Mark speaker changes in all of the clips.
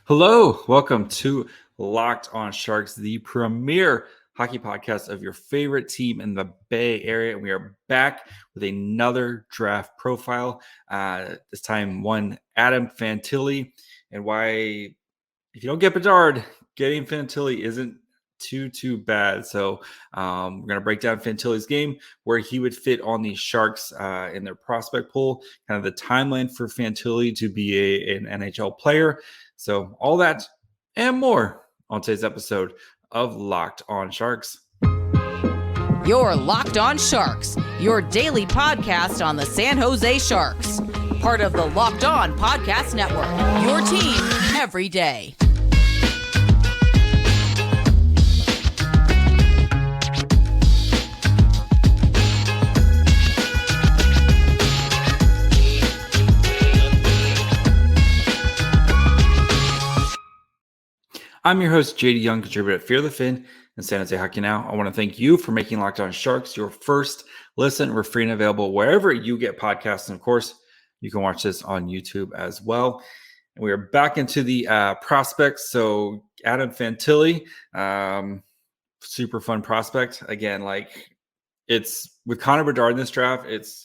Speaker 1: Hello, welcome to Locked on Sharks, the premier hockey podcast of your favorite team in the Bay Area. We are back with another draft profile. This time, one Adam Fantilli, and why, if you don't get Bedard, getting Fantilli isn't too bad. So we're going to break down Fantilli's game, where he would fit on the Sharks in their prospect pool, kind of the timeline for Fantilli to be an NHL player. So all that and more on today's episode of Locked on Sharks.
Speaker 2: You're Locked on Sharks, your daily podcast on the San Jose Sharks. Part of the Locked on Podcast Network, your team every day.
Speaker 1: I'm your host, JD Young, contributor at Fear the Fin and San Jose Hockey Now. I want to thank you for making Locked on Sharks your first listen. We're free and available wherever you get podcasts. And of course, you can watch this on YouTube as well. And we are back into the prospects. So Adam Fantilli, super fun prospect. Again, it's with Connor Bedard in this draft, it's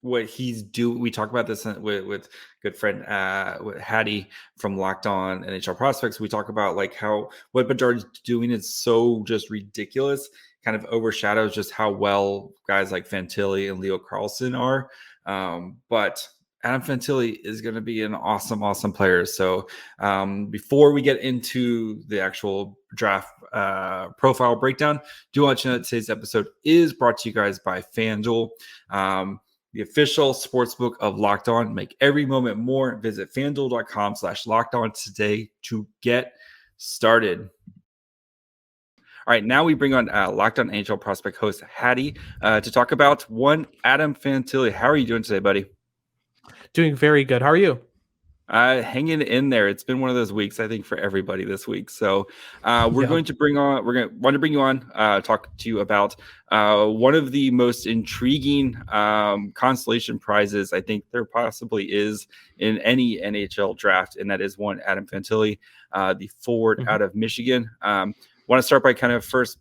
Speaker 1: what he's doing. We talk about this with good friend with Hadi from Locked On NHL Prospects. We talk about what Bedard's doing is so just ridiculous, kind of overshadows just how well guys like Fantilli and Leo Carlson are. But Adam Fantilli is going to be an awesome player. So before we get into the actual draft profile breakdown, do want to know that today's episode is brought to you guys by FanDuel. The official sportsbook of Locked On. Make every moment more. Visit FanDuel.com/LockedOn today to get started. All right, now we bring on Locked On NHL Prospect host Hadi to talk about one Adam Fantilli. How are you doing today, buddy?
Speaker 3: Doing very good. How are you?
Speaker 1: Hanging in there. It's been one of those weeks, I think, for everybody this week. So we're going to bring you on, talk to you about one of the most intriguing consolation prizes I think there possibly is in any NHL draft, and that is one Adam Fantilli, the forward out of Michigan. Want to start by kind of first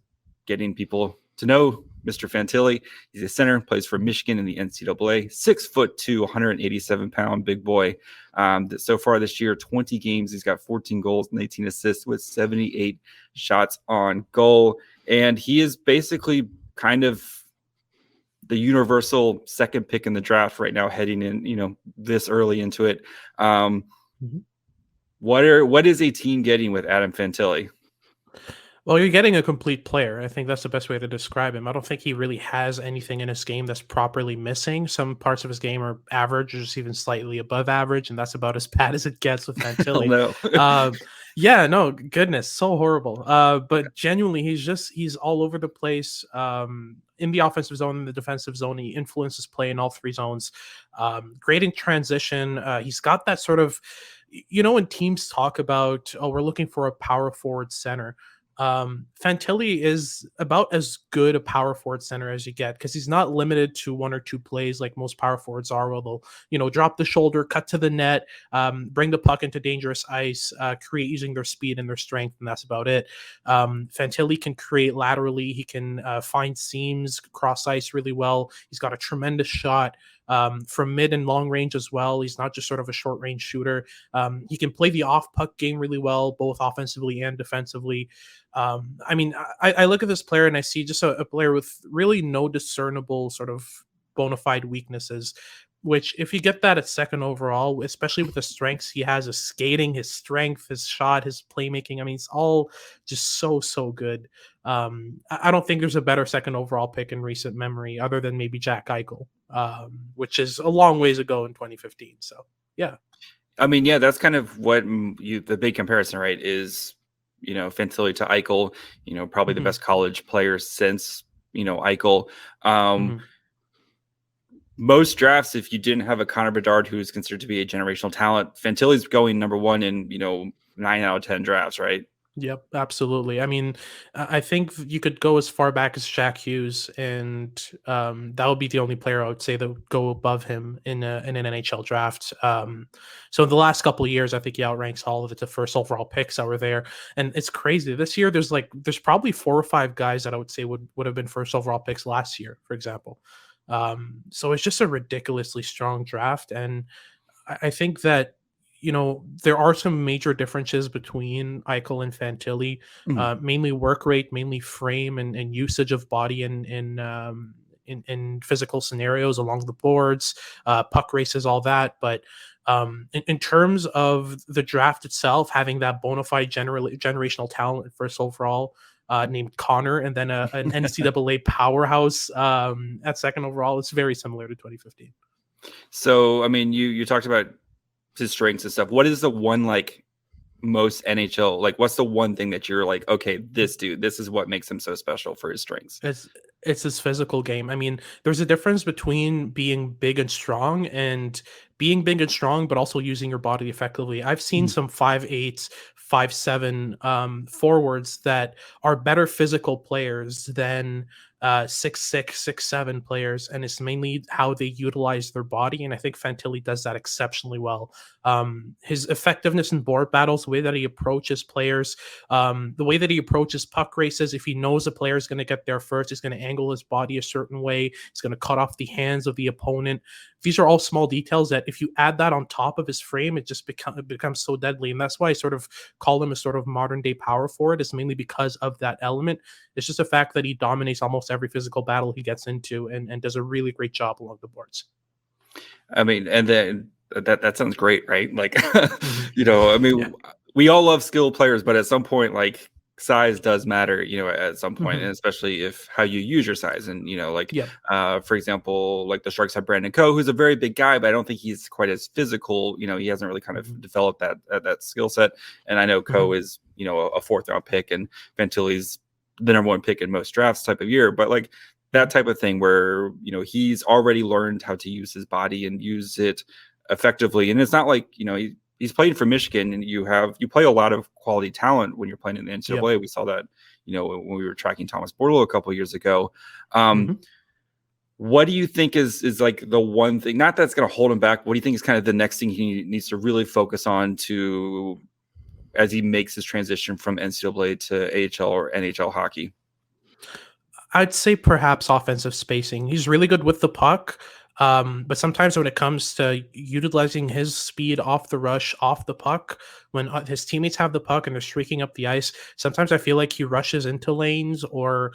Speaker 1: getting people to know Mr. Fantilli. He's a center, plays for Michigan in the NCAA, 6'2", 187-pound big boy. So far this year, 20 games, he's got 14 goals and 18 assists with 78 shots on goal. And he is basically kind of the universal second pick in the draft right now, heading in, this early into it. What is a team getting with Adam Fantilli?
Speaker 3: Well, you're getting a complete player. I think that's the best way to describe him. I don't think he really has anything in his game that's properly missing. Some parts of his game are average or just even slightly above average, and that's about as bad as it gets with Fantilli. Goodness, so horrible. But genuinely, he's all over the place. In the offensive zone, in the defensive zone, he influences play in all three zones. Great in transition. He's got that sort of, when teams talk about, we're looking for a power forward center. Fantilli is about as good a power forward center as you get, because he's not limited to one or two plays like most power forwards are, where they'll, drop the shoulder, cut to the net, bring the puck into dangerous ice, create using their speed and their strength, and that's about it. Fantilli can create laterally. He can find seams, cross ice really well. He's got a tremendous shot. From mid and long range as well. He's not just sort of a short range shooter. He can play the off puck game really well, both offensively and defensively. I look at this player and I see just a player with really no discernible sort of bona fide weaknesses, which if you get that at second overall, especially with the strengths he has, his skating, his strength, his shot, his playmaking, it's all just so good. I don't think there's a better second overall pick in recent memory other than maybe Jack Eichel, which is a long ways ago in 2015. So, yeah.
Speaker 1: That's kind of what the big comparison, right, is, Fantilli to Eichel, probably the best college players since, Eichel. Most drafts, if you didn't have a Connor Bedard, who is considered to be a generational talent, Fantilli's going number one in, 9 out of 10 drafts, right?
Speaker 3: Yep, absolutely. I mean, I think you could go as far back as Shaq Hughes, and that would be the only player I would say that would go above him in an NHL draft. So in the last couple of years, I think he outranks all of the first overall picks that were there, and it's crazy. This year, there's probably 4 or 5 guys that I would say would have been first overall picks last year, for example. So it's just a ridiculously strong draft, and I think that there are some major differences between Eichel and Fantilli,
Speaker 1: Mhm.
Speaker 3: mainly work rate, mainly frame and usage of body in physical scenarios along the boards, puck races, all that. But in terms of the draft itself, having that bona fide generational talent at first overall. Named Connor, and then an NCAA powerhouse at second overall. It's very similar to 2015.
Speaker 1: So, I mean, you talked about his strengths and stuff. What is the one like most NHL like? What's the one thing that you're like, okay, this dude, this is what makes him so special for his strengths?
Speaker 3: It's his physical game. I mean, there's a difference between being big and strong and being big and strong, but also using your body effectively. I've seen
Speaker 1: Mhm.
Speaker 3: some 5'8", 5'7" forwards that are better physical players than 6'6", 6'7" players, and it's mainly how they utilize their body. And I think Fantilli does that exceptionally well. His effectiveness in board battles, the way that he approaches players, the way that he approaches puck races, if he knows a player is going to get there first, he's going to angle his body a certain way. He's going to cut off the hands of the opponent. These are all small details that if you add that on top of his frame, it becomes so deadly. And that's why I sort of call him a sort of modern day power forward. It's mainly because of that element. It's just a fact that he dominates almost every physical battle he gets into and does a really great job along the boards.
Speaker 1: I mean, and then that sounds great, right? Like,
Speaker 3: Mhm.
Speaker 1: I
Speaker 3: Yeah.
Speaker 1: mean, we all love skilled players, but at some point, like size does matter, at some point, and
Speaker 3: Mhm.
Speaker 1: especially if how you use your size. And like
Speaker 3: Yep.
Speaker 1: for example, like the Sharks have Brandon Coe, who's a very big guy, but I don't think he's quite as physical. He hasn't really kind of
Speaker 3: Mhm.
Speaker 1: developed that skill set. And I know Coe
Speaker 3: Mhm.
Speaker 1: is a fourth round pick, and Fantilli's the number one pick in most drafts type of year. But like that
Speaker 3: Mhm.
Speaker 1: type of thing where he's already learned how to use his body and use it effectively. And it's not like he's playing for Michigan, and you play a lot of quality talent when you're playing in the
Speaker 3: Yep.
Speaker 1: NCAA. We saw that when we were tracking Thomas Bortolo a couple of years ago. um
Speaker 3: Mhm.
Speaker 1: what do you think is like the one thing, not that's going to hold him back, what do you think is kind of the next thing he needs to really focus on to as he makes his transition from NCAA to AHL or NHL hockey?
Speaker 3: I'd say perhaps offensive spacing. He's really good with the puck, but sometimes when it comes to utilizing his speed off the rush, off the puck, when his teammates have the puck and they're streaking up the ice, sometimes I feel like he rushes into lanes or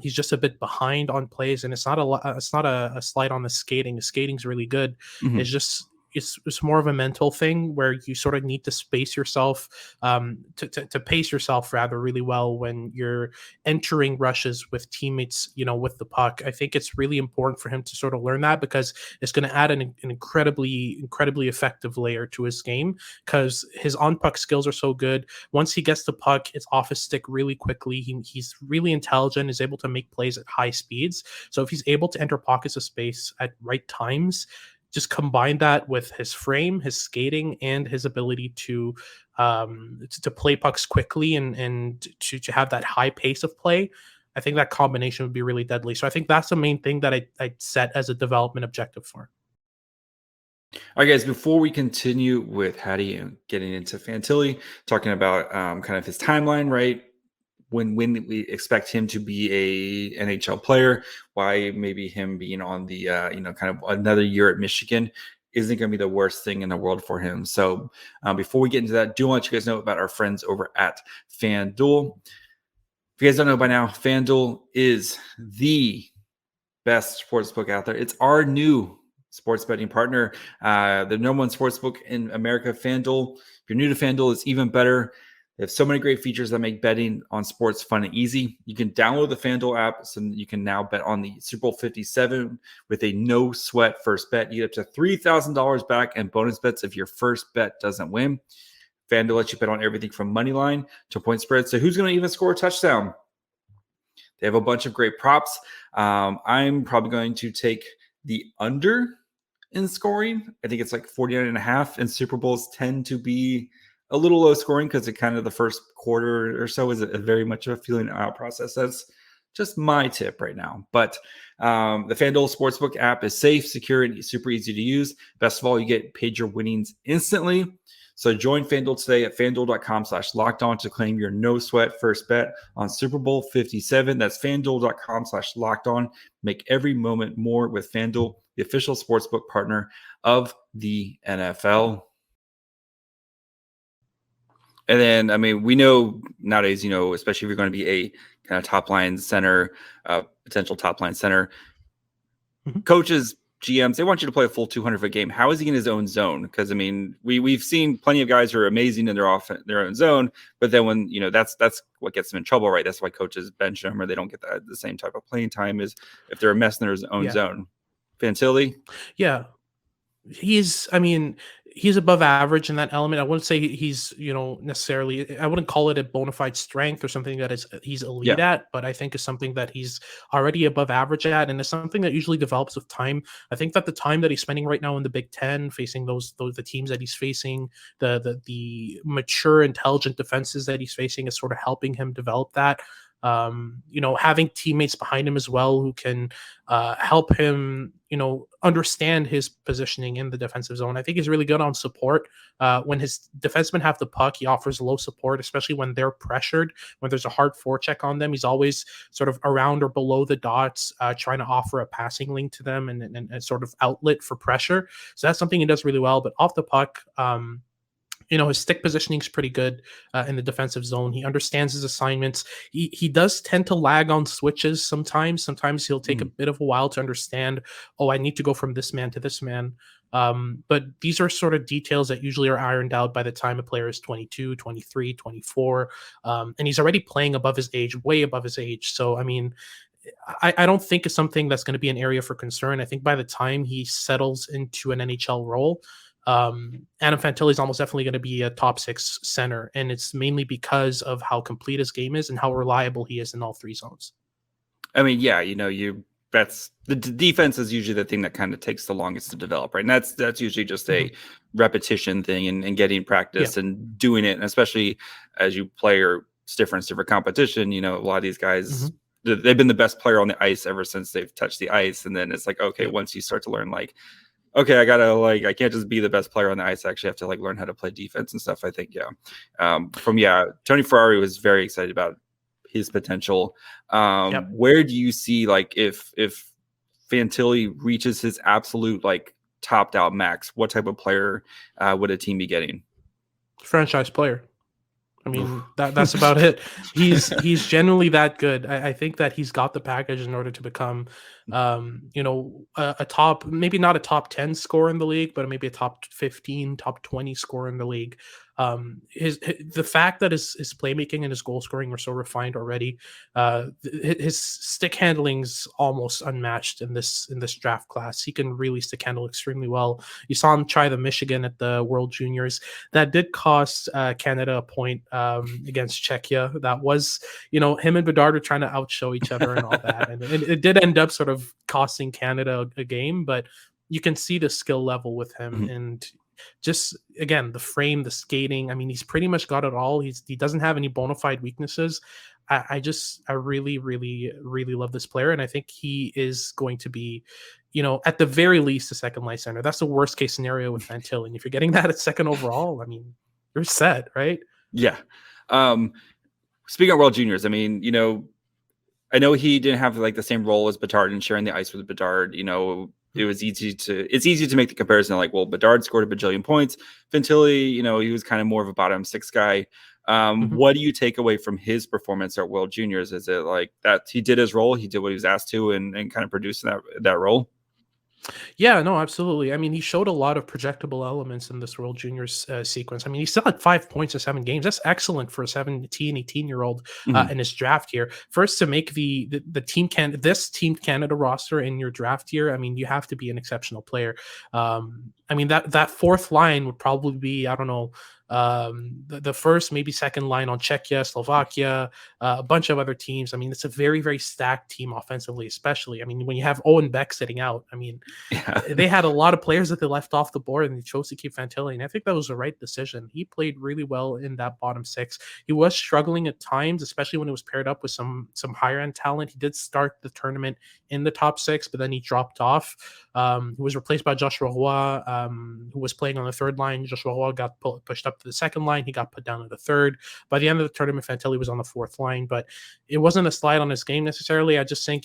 Speaker 3: he's just a bit behind on plays. And it's not a slight on the skating. The skating's really good.
Speaker 1: Mhm.
Speaker 3: It's just it's more of a mental thing where you sort of need to space yourself, to pace yourself rather really well when you're entering rushes with teammates, with the puck. I think it's really important for him to sort of learn that because it's going to add an incredibly effective layer to his game because his on puck skills are so good. Once he gets the puck, it's off his stick really quickly. He's really intelligent, is able to make plays at high speeds. So if he's able to enter pockets of space at right times, just combine that with his frame, his skating, and his ability to play pucks quickly and to have that high pace of play. I think that combination would be really deadly. So I think that's the main thing that I set as a development objective for.
Speaker 1: All right, guys, before we continue with Hattie and getting into Fantilli, talking about kind of his timeline, right? When we expect him to be a NHL player, why maybe him being on the kind of another year at Michigan isn't going to be the worst thing in the world for him. So before we get into that, do want you guys know about our friends over at FanDuel. If you guys don't know by now, FanDuel is the best sports book out there. It's our new sports betting partner, the number one sports book in America, FanDuel. If you're new to FanDuel, it's even better. They have so many great features that make betting on sports fun and easy. You can download the FanDuel app so you can now bet on the Super Bowl 57 with a no sweat first bet. You get up to $3,000 back and bonus bets if your first bet doesn't win. FanDuel lets you bet on everything from money line to point spread. So who's going to even score a touchdown? They have a bunch of great props. I'm probably going to take the under in scoring. I think it's like 49.5, and Super Bowls tend to be a little low scoring because it kind of the first quarter or so is a very much of a feeling out process. That's just my tip right now. But the FanDuel Sportsbook app is safe, secure, and super easy to use. Best of all, you get paid your winnings instantly. So join FanDuel today at FanDuel.com/lockedon to claim your no sweat first bet on Super Bowl 57. That's FanDuel.com/lockedon. Make every moment more with FanDuel, the official sportsbook partner of the NFL. And then, I mean, we know nowadays, especially if you're going to be a kind of top line center, potential top line center, coaches, GMs, they want you to play a full 200 a game. How is he in his own zone? Because I mean, we've seen plenty of guys who are amazing in their own zone, but then when that's what gets them in trouble, right? That's why coaches bench them or they don't get the same type of playing time as if they're a mess in their own zone. Fantilli,
Speaker 3: he's above average in that element. I wouldn't say he's, necessarily, I wouldn't call it a bona fide strength or something that he's elite at, but I think it's something that he's already above average at. And it's something that usually develops with time. I think that the time that he's spending right now in the Big Ten, facing the teams that he's facing, the mature, intelligent defenses that he's facing is sort of helping him develop that. Having teammates behind him as well who can help him, understand his positioning in the defensive zone. I think he's really good on support. When his defensemen have the puck, he offers low support, especially when they're pressured, when there's a hard forecheck on them. He's always sort of around or below the dots, trying to offer a passing link to them and a sort of outlet for pressure. So that's something he does really well. But off the puck, his stick positioning is pretty good in the defensive zone. He understands his assignments. He does tend to lag on switches sometimes. Sometimes he'll take a bit of a while to understand, I need to go from this man to this man. But these are sort of details that usually are ironed out by the time a player is 22, 23, 24. And he's already playing above his age, way above his age. So, I mean, I don't think it's something that's going to be an area for concern. I think by the time he settles into an NHL role, Adam Fantilli is almost definitely going to be a top 6 center, and it's mainly because of how complete his game is and how reliable he is in all 3 zones.
Speaker 1: I mean, that's the defense is usually the thing that kind of takes the longest to develop, right? And that's usually just a repetition thing and getting practice and doing it, and especially as you play or different competition, a lot of these guys they've been the best player on the ice ever since they've touched the ice, and then it's like, okay, once you start to learn okay, I gotta I can't just be the best player on the ice. I actually have to learn how to play defense and stuff. I think, Tony Ferrari was very excited about his potential. Where do you see if Fantilli reaches his absolute topped out max, what type of player would a team be getting?
Speaker 3: Franchise player. I mean, that's about it. He's genuinely that good. I think that he's got the package in order to become, a top, maybe not a top 10 scorer in the league, but maybe a top 15, top 20 scorer in the league. The fact that his playmaking and his goal scoring were so refined already, his stick handling's almost unmatched in this draft class. He can really stick handle extremely well. You saw him try the Michigan at the World Juniors. That did cost Canada a point against Czechia. That was, him and Bedard were trying to outshow each other and all that, and it did end up sort of costing Canada a game. But you can see the skill level with him and. Just again, the frame, the skating. I mean, he's pretty much got it all. He doesn't have any bona fide weaknesses. I really, really, really love this player, and I think he is going to be, at the very least, a second line center. That's the worst case scenario with Fantilli. And if you're getting that at second overall, I mean, you're set, right?
Speaker 1: Yeah. Speaking of World Juniors, I mean, I know he didn't have the same role as Bedard and sharing the ice with Bedard. It's easy to make the comparison Bedard scored a bajillion points. Fantilli, he was kind of more of a bottom 6 guy. What do you take away from his performance at World Juniors? Is it that he did his role, he did what he was asked to and kind of produced that role?
Speaker 3: Yeah, no, absolutely. I mean, he showed a lot of projectable elements in this World Juniors sequence. I mean, he still had 5 points in 7 games. That's excellent for a 17, 18-year-old in his draft year. First, to make this Team Canada roster in your draft year, I mean, you have to be an exceptional player. I mean, that 4th line would probably be, I don't know, the first, maybe second line on Czechia, Slovakia, a bunch of other teams. I mean, it's a very, very stacked team offensively, especially. I mean, when you have Owen Beck sitting out, I mean,
Speaker 1: Yeah.
Speaker 3: they had a lot of players that they left off the board, and they chose to keep Fantilli. And I think that was the right decision. He played really well in that bottom six. He was struggling at times, especially when it was paired up with some higher end talent. He did start the tournament in the top six, but then he dropped off. He was replaced by Joshua Roy, who was playing on the third line. Joshua Roy got pushed up to the second line. He got put down to the third. By the end of the tournament, Fantilli was on the fourth line, but it wasn't a slide on his game necessarily. I just think,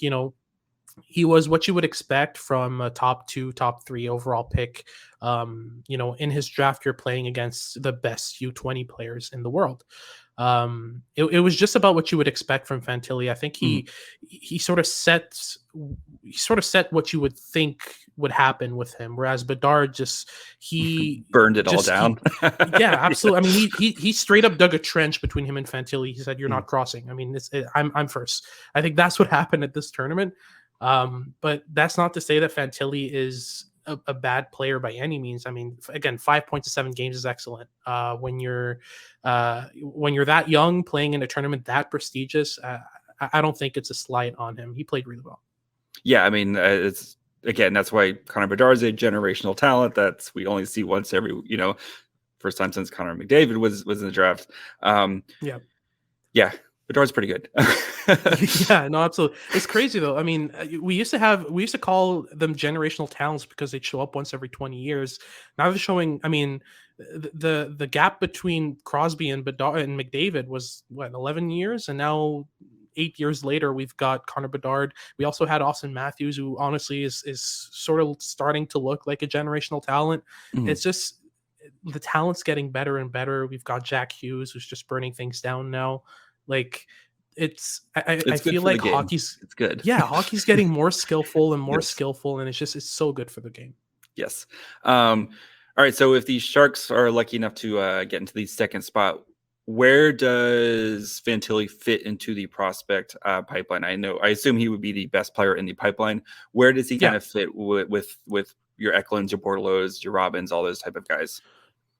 Speaker 3: he was what you would expect from a top 2, top 3 overall pick. In his draft year, playing against the best U20 players in the world. It was just about what you would expect from Fantilli. I think he sort of set what you would think would happen with him, whereas Bedard he
Speaker 1: burned it all down.
Speaker 3: Yeah, absolutely. I mean, he straight up dug a trench between him and Fantilli. He said, "You're not crossing." I mean, I'm first. I think that's what happened at this tournament. But that's not to say that Fantilli is a bad player by any means. I mean, again, 5 points to 7 games is excellent. When you're that young, playing in a tournament that prestigious, I don't think it's a slight on him. He played really well.
Speaker 1: Yeah, I mean, that's why Connor Bedard's a generational talent that we only see once every, first time since Connor McDavid was in the draft. Yeah, Bedard's pretty good.
Speaker 3: Yeah, no, absolutely. It's crazy though. I mean, we used to call them generational talents because they'd show up once every 20 years. Now they're showing. I mean, the gap between Crosby and Bedard and McDavid was 11 years, and now 8 years later we've got Connor Bedard. We also had Austin Matthews, who honestly is sort of starting to look like a generational talent. It's just the talent's getting better and better. We've got Jack Hughes, who's just burning things down now. Like, I feel like hockey's
Speaker 1: good.
Speaker 3: Yeah, hockey's getting more skillful and more skillful, and it's so good for the game.
Speaker 1: Yes. All right. So if the Sharks are lucky enough to get into the second spot, where does Fantilli fit into the prospect pipeline? I assume he would be the best player in the pipeline. Where does he kind of fit with your Eklunds, your Bordelots, your Robins, all those type of guys?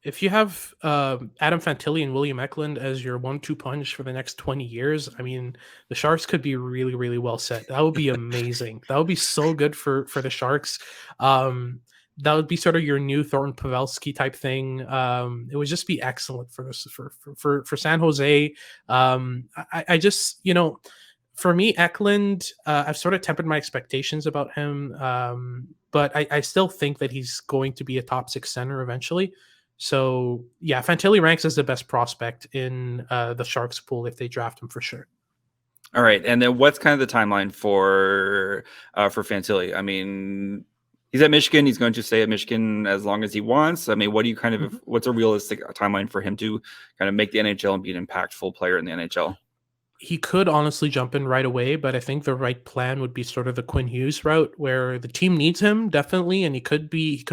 Speaker 3: If you have Adam Fantilli and William Eklund as your 1-2 punch for the next 20 years, I mean, the Sharks could be really, really well set. That would be amazing. That would be so good for the Sharks. That would be sort of your new Thornton Pavelski type thing. It would just be excellent for this for San Jose. I just, for me, Eklund, I've sort of tempered my expectations about him, but I still think that he's going to be a top 6 center eventually. So yeah, Fantilli ranks as the best prospect in the Sharks pool if they draft him for sure.
Speaker 1: All right, and then what's kind of the timeline for Fantilli? I mean, he's at Michigan. He's going to stay at Michigan as long as he wants. I mean, what do you kind of what's a realistic timeline for him to kind of make the NHL and be an impactful player in the NHL?
Speaker 3: He could honestly jump in right away, but I think the right plan would be sort of the Quinn Hughes route, where the team needs him definitely, and he could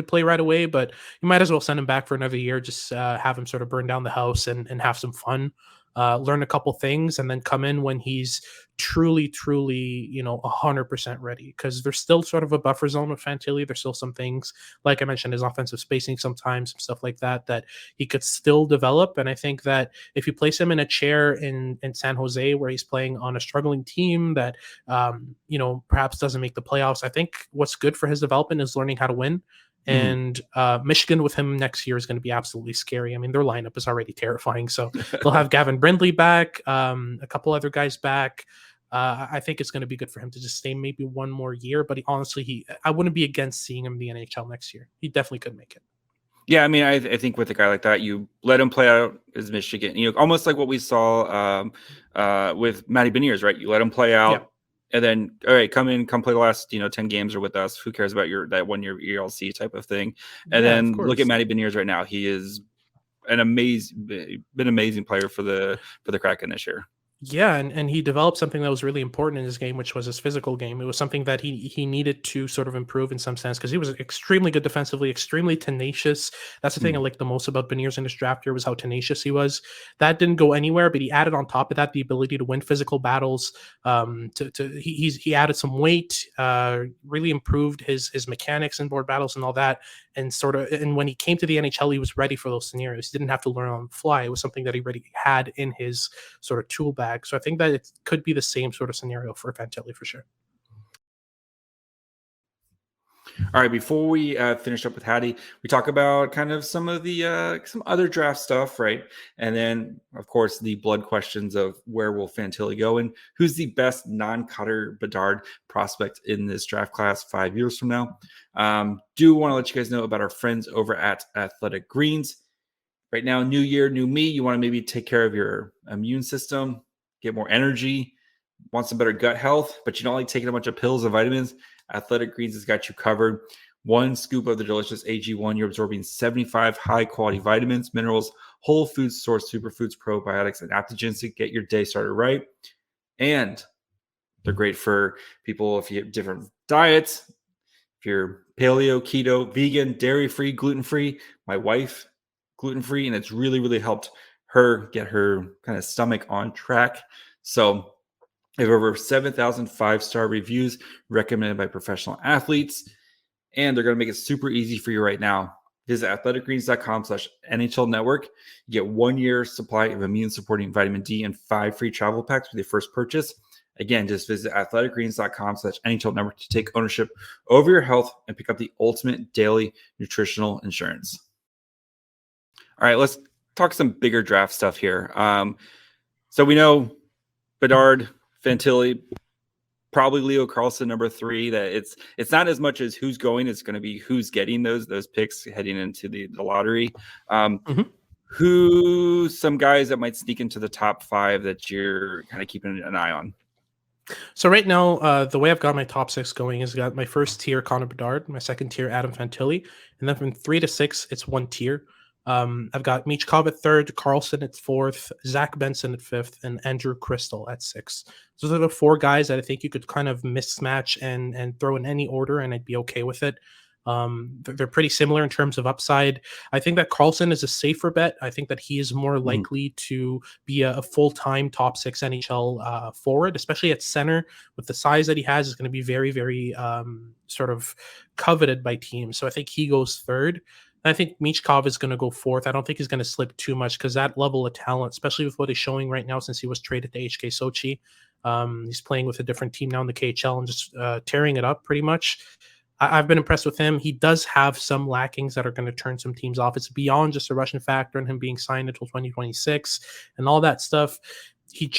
Speaker 3: play right away, but you might as well send him back for another year, just have him sort of burn down the house and have some fun, learn a couple things, and then come in when he's truly 100% ready, because there's still sort of a buffer zone with Fantilli. There's still some things, like I mentioned, his offensive spacing sometimes, some stuff like that he could still develop. And I think that if you place him in a chair in San Jose, where he's playing on a struggling team that perhaps doesn't make the playoffs, I think what's good for his development is learning how to win. And Michigan with him next year is going to be absolutely scary. I mean, their lineup is already terrifying. So they'll have Gavin Brindley back, a couple other guys back. I think it's going to be good for him to just stay maybe one more year. But I wouldn't be against seeing him in the NHL next year. He definitely could make it. Yeah,
Speaker 1: I mean, I think with a guy like that, you let him play out as Michigan. Almost like what we saw with Matty Beniers, right? You let him play out. Yeah. And then, all right, come play the last, 10 games or with us. Who cares about that 1 year ELC type of thing? And then look at Matty Beniers right now. He is been amazing player for the Kraken this year.
Speaker 3: Yeah, and he developed something that was really important in his game, which was his physical game. It was something that he needed to sort of improve in some sense, because he was extremely good defensively, extremely tenacious. That's the thing I liked the most about Beniers in his draft year, was how tenacious he was. That didn't go anywhere, but he added on top of that the ability to win physical battles. He added some weight, really improved his mechanics in board battles and all that. and when he came to the NHL, he was ready for those scenarios. He didn't have to learn on the fly. It was something that he already had in his sort of tool bag. So I think that it could be the same sort of scenario for Fantilli for sure.
Speaker 1: All right, before we finish up with Hadi, we talk about kind of some of the some other draft stuff, right? And then, of course, the blood questions of where will Fantilli go and who's the best non-Cutter Bedard prospect in this draft class 5 years from now. Do want to let you guys know about our friends over at Athletic Greens. Right now, new year, new me. You want to maybe take care of your immune system, get more energy, want some better gut health, but you don't like taking a bunch of pills and vitamins. Athletic Greens has got you covered. One scoop of the delicious AG1, you're absorbing 75 high-quality vitamins, minerals, whole foods source superfoods, probiotics, and adaptogens to get your day started right. And they're great for people if you have different diets. If you're paleo, keto, vegan, dairy-free, gluten-free. My wife, gluten-free, and it's really, really helped her get her kind of stomach on track. So they have over 7,000 five-star reviews recommended by professional athletes, and they're going to make it super easy for you right now. Visit athleticgreens.com/NHL Network. You get 1 year supply of immune-supporting vitamin D and 5 free travel packs with your first purchase. Again, just visit athleticgreens.com/NHL Network to take ownership over your health and pick up the ultimate daily nutritional insurance. All right, let's talk some bigger draft stuff here. So we know Bedard, Fantilli, probably Leo Carlsson number 3. That it's not as much as who's going; it's going to be who's getting those picks heading into the lottery. Who some guys that might sneak into the top 5 that you're kind of keeping an eye on?
Speaker 3: So right now, the way I've got my top 6 going is got my first tier Connor Bedard, my second tier Adam Fantilli, and then from 3 to 6, it's one tier. I've got Michkov at 3rd, Carlson at 4th, Zach Benson at 5th, and Andrew Crystal at 6th. So those are the 4 guys that I think you could kind of mismatch and throw in any order, and I'd be okay with it. They're pretty similar in terms of upside. I think that Carlson is a safer bet. I think that he is more likely to be a full-time top 6 NHL forward, especially at center. With the size that he has, is going to be very, very sort of coveted by teams. So I think he goes 3rd. I think Michkov is going to go 4th. I don't think he's going to slip too much because that level of talent, especially with what he's showing right now since he was traded to HK Sochi, he's playing with a different team now in the KHL and just tearing it up pretty much. I've been impressed with him. He does have some lackings that are going to turn some teams off. It's beyond just a Russian factor and him being signed until 2026 and all that stuff. He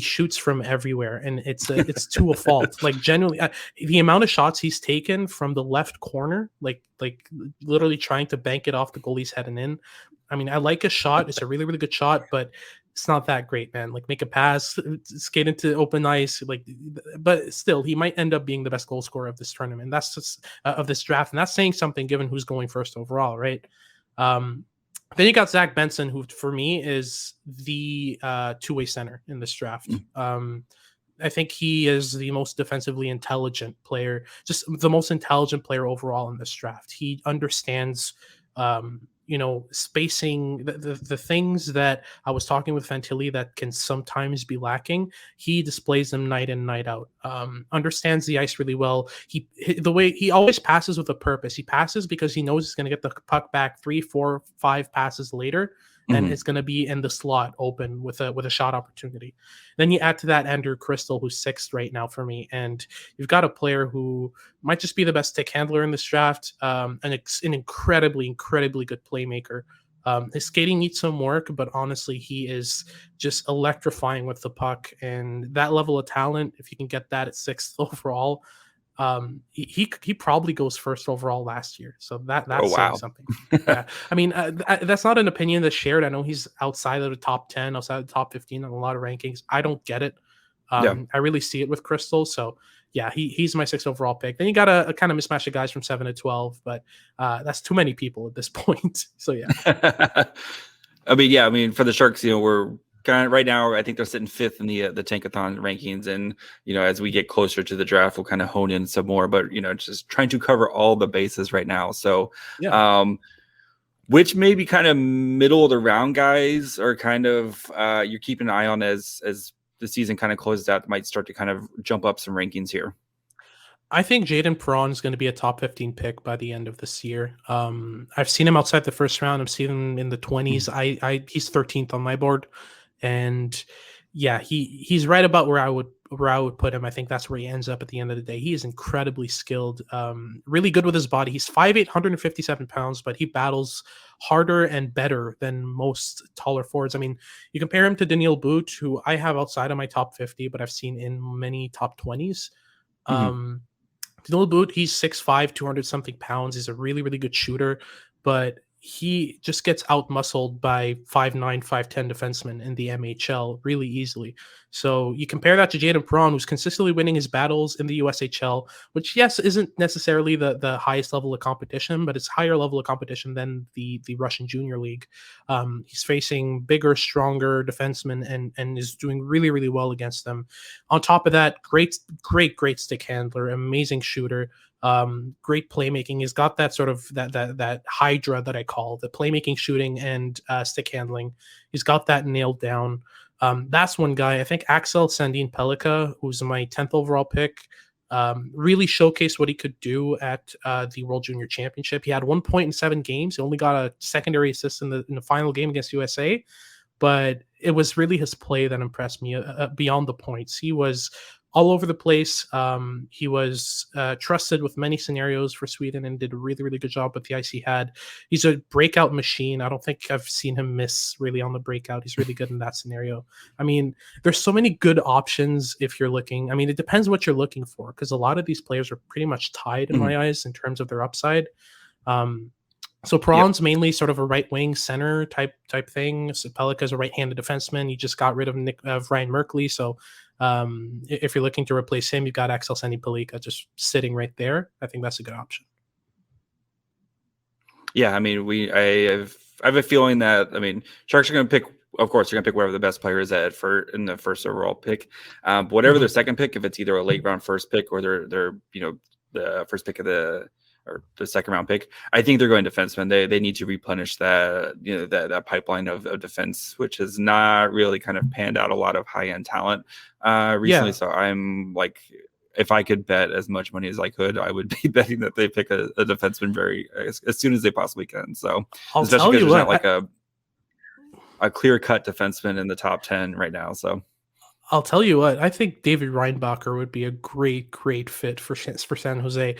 Speaker 3: shoots from everywhere, and it's to a fault. Like genuinely, the amount of shots he's taken from the left corner, like literally trying to bank it off the goalie's head and in. I mean, I like a shot. It's a really, really good shot, but it's not that great, man. Like make a pass, skate into open ice, but still, he might end up being the best goal scorer of this tournament. That's just of this draft, and that's saying something given who's going first overall, right? Then you got Zach Benson, who for me is the two-way center in this draft. I think he is the most defensively intelligent player, just the most intelligent player overall in this draft. He understands, spacing, the things that I was talking with Fantilli that can sometimes be lacking. He displays them night in, night out. Understands the ice really well. The way he always passes with a purpose. He passes because he knows he's going to get the puck back 3, 4, 5 passes later, and it's going to be in the slot open with a shot opportunity. Then you add to that Andrew Crystal, who's 6th right now for me, and you've got a player who might just be the best stick handler in this draft, and it's an incredibly, incredibly good playmaker. His skating needs some work, but honestly, he is just electrifying with the puck, and that level of talent, if you can get that at 6th overall, he probably goes 1st overall last year. So that's saying something. Yeah. I mean, that's not an opinion that's shared. I know he's outside of the top 10, outside of the top 15 on a lot of rankings. I don't get it. I really see it with Crystal. So yeah, he's my 6th overall pick. Then you got a kind of mismatch of guys from 7 to 12, but that's too many people at this point. So yeah.
Speaker 1: I mean, for the Sharks, we're kind of right now, I think they're sitting 5th in the Tankathon rankings, and as we get closer to the draft, we'll kind of hone in some more. But just trying to cover all the bases right now. So, which maybe kind of middle of the round guys are kind of you're keeping an eye on as the season kind of closes out, might start to kind of jump up some rankings here.
Speaker 3: I think Jaden Perron is going to be a top 15 pick by the end of this year. I've seen him outside the first round. I've seen him in the 20s. He's 13th on my board, and yeah, he's right about where I would put him. I think that's where he ends up at the end of the day. He is incredibly skilled, really good with his body. He's 5'8", 157 pounds, but he battles harder and better than most taller forwards. I mean, you compare him to Daniil Boot, who I have outside of my top 50, but I've seen in many top 20s. Um, Daniil Boot, he's 6'5", 200 something pounds. He's a really, really good shooter, but he just gets out-muscled by 5'9", 5'10" defensemen in the MHL really easily. So you compare that to Jaden Perron, who's consistently winning his battles in the USHL, which, yes, isn't necessarily the highest level of competition, but it's higher level of competition than the Russian Junior League. He's facing bigger, stronger defensemen and is doing really, really well against them. On top of that, great stick handler, amazing shooter. Great playmaking. He's got that sort of that hydra that I call the playmaking, shooting, and stick handling. He's got that nailed down. That's one guy. I think Axel Sandin Pellikka, who's my 10th overall pick, really showcased what he could do at the World Junior Championship. He had 1 point in 7 games. He only got a secondary assist in the final game against USA, but it was really his play that impressed me beyond the points. He was all over the place. He was trusted with many scenarios for Sweden and did a really, really good job with the ice he had. He's a breakout machine. I don't think I've seen him miss really on the breakout. He's really good in that scenario. I mean, there's so many good options if you're looking. I mean, it depends what you're looking for, because a lot of these players are pretty much tied in my eyes in terms of their upside. So Perron's mainly sort of a right wing center type thing. So Pellikka's a right-handed defenseman. You just got rid of Ryan Merkley. So if you're looking to replace him, you've got Axel Sandin Pellikka just sitting right there. I think that's a good option. Yeah,
Speaker 1: I mean, I have a feeling that, I mean, Sharks are going to pick. Of course, they're going to pick whatever the best player is in the first overall pick. Whatever their second pick, if it's either a late round first pick or their the first pick of the second round pick, I think they're going defenseman. They need to replenish that that pipeline of defense, which has not really kind of panned out a lot of high end talent recently. Yeah. So I'm like, if I could bet as much money as I could, I would be betting that they pick a defenseman as soon as they possibly can. So especially because there's not like a clear cut defenseman in the top 10 right now. So
Speaker 3: I'll tell you what, I think David Reinbacher would be a great fit for San Jose.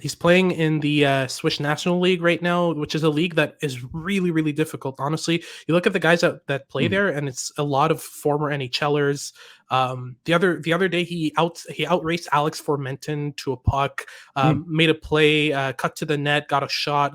Speaker 3: He's playing in the Swiss National League right now, which is a league that is really, really difficult. Honestly, you look at the guys that play there, and it's a lot of former NHLers. The other day, he outraced Alex Formenton to a puck, made a play, cut to the net, got a shot.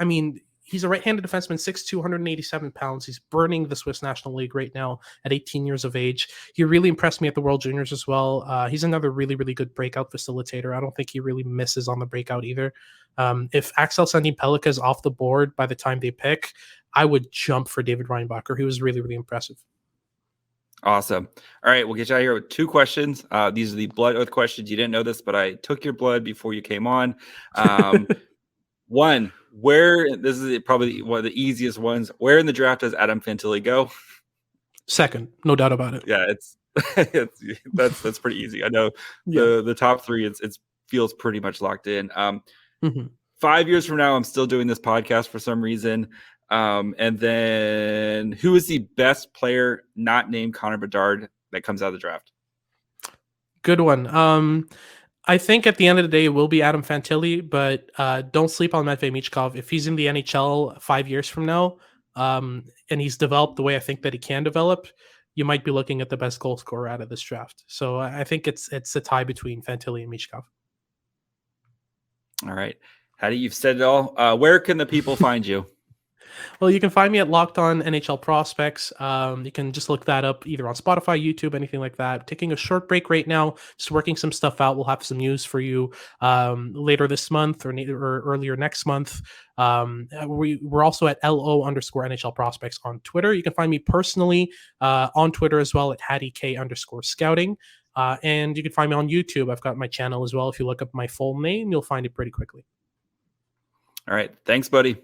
Speaker 3: I mean, he's a right-handed defenseman, 6'2", 187 pounds. He's burning the Swiss National League right now at 18 years of age. He really impressed me at the World Juniors as well. He's another really, really good breakout facilitator. I don't think he really misses on the breakout either. If Axel Sandin Pellikka is off the board by the time they pick, I would jump for David Reinbacher. He was really, really impressive.
Speaker 1: Awesome. All right, we'll get you out of here with 2 questions. These are the blood oath questions. You didn't know this, but I took your blood before you came on. One, this is probably one of the easiest ones. Where in the draft does Adam Fantilli go?
Speaker 3: Second, no doubt about it.
Speaker 1: Yeah, that's pretty easy. I know the top 3. It feels pretty much locked in. 5 years from now, I'm still doing this podcast for some reason. And then, who is the best player not named Connor Bedard that comes out of the draft?
Speaker 3: Good one. I think at the end of the day, it will be Adam Fantilli, but don't sleep on Matvei Michkov. If he's in the NHL 5 years from now, and he's developed the way I think that he can develop, you might be looking at the best goal scorer out of this draft. So I think it's a tie between Fantilli and Michkov.
Speaker 1: All right. Hadi, you've said it all. Where can the people find you?
Speaker 3: Well, you can find me at Locked On NHL Prospects. You can just look that up either on Spotify, YouTube, anything like that. Taking a short break right now, just working some stuff out. We'll have some news for you later this month or earlier next month. We're also at LO_NHL Prospects on Twitter. You can find me personally on Twitter as well at Hadi K_scouting. And you can find me on YouTube. I've got my channel as well. If you look up my full name, you'll find it pretty quickly.
Speaker 1: All right. Thanks, buddy.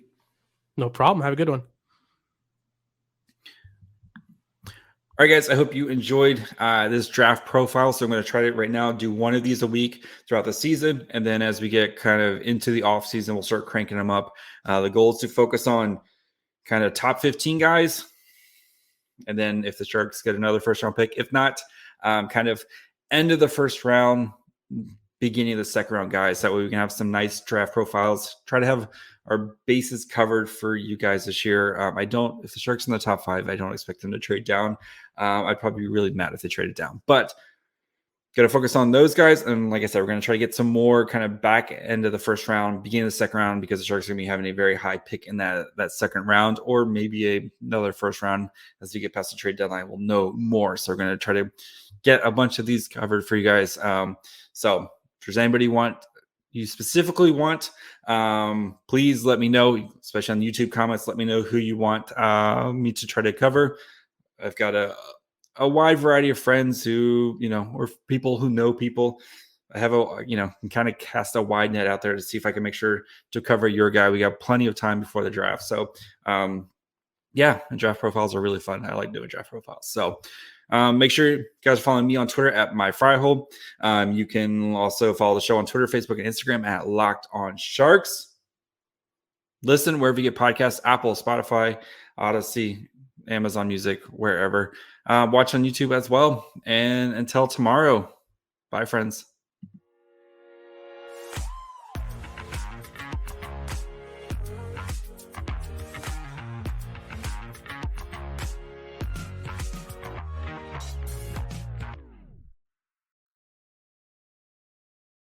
Speaker 3: No problem. Have a good one.
Speaker 1: All right, guys, I hope you enjoyed this draft profile. So I'm going to try it right now, do one of these a week throughout the season. And then as we get kind of into the off season, we'll start cranking them up. The goal is to focus on kind of top 15 guys. And then if the Sharks get another first round pick, if not, kind of end of the first round, beginning of the second round guys. That way we can have some nice draft profiles. Try to have our bases covered for you guys this year. If the Sharks in the top 5, I don't expect them to trade down. I'd probably be really mad if they traded down, but got to focus on those guys. And like I said, we're going to try to get some more kind of back end of the first round, beginning of the second round, because the Sharks are going to be having a very high pick in that second round, or maybe another first round. As we get past the trade deadline, we'll know more. So we're going to try to get a bunch of these covered for you guys. So if there's anybody you specifically want, please let me know, especially on the YouTube comments. Let me know who you want me to try to cover. I've got a wide variety of friends who, or people who know people. I have can kind of cast a wide net out there to see if I can make sure to cover your guy. We got plenty of time before the draft. So, draft profiles are really fun. I like doing draft profiles. So, make sure you guys are following me on Twitter at myfryhole. You can also follow the show on Twitter, Facebook, and Instagram at Locked On Sharks. Listen wherever you get podcasts: Apple, Spotify, Odyssey, Amazon Music, wherever. Watch on YouTube as well. And until tomorrow, bye, friends.